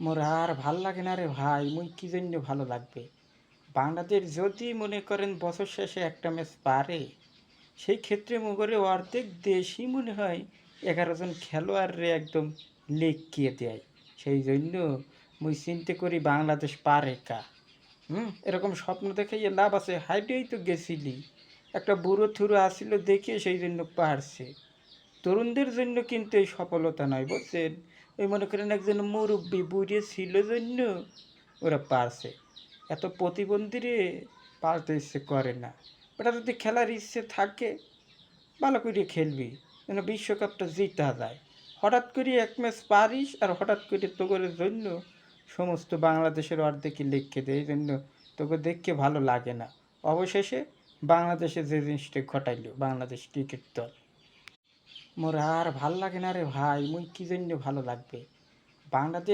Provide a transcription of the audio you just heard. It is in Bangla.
মোর আর ভাল লাগে না রে ভাই, মুই কি জন্য ভালো লাগবে। বাংলাদেশ যদি মনে করেন বছর শেষে একটা ম্যাচ পারে, সেই ক্ষেত্রে মনে অর্ধেক দেশই মনে হয় 11 জন খেলোয়াড়রে একদম লেকিয়ে দেয়। সেই জন্য মুই চিন্তা করি বাংলাদেশ পারে কা। এরকম স্বপ্ন দেখে লাভ আছে, হাইটেই তো গেছিলি। একটা বুড়ো থুড়ো আসিল দেখে সেই জন্য পারছে। তরুণদের জন্য কিন্তু এই সফলতা নয়, বুঝছেন। ওই মনে করেন একজন মুরব্বী বুড়িয়ে ছিল জন্য ওরা পারছে। এত প্রতিবন্ধীরে পারতে ইচ্ছে করে না। ওটা যদি খেলার ইচ্ছে থাকে ভালো করে খেলবি, যেন বিশ্বকাপটা জিতা যায়। হঠাৎ করে এক ম্যাচ পারিস আর হঠাৎ করে তোদের জন্য সমস্ত বাংলাদেশের অর্ধেকই লিখে দেয়, এই জন্য তোকে দেখতে ভালো লাগে না। অবশেষে বাংলাদেশে যে জিনিসটা ঘটাইল বাংলাদেশ ক্রিকেট দল, মোর আর ভাল লাগে না রে ভাই, মুই কি জন্য ভালো লাগবে। বাংলাদেশ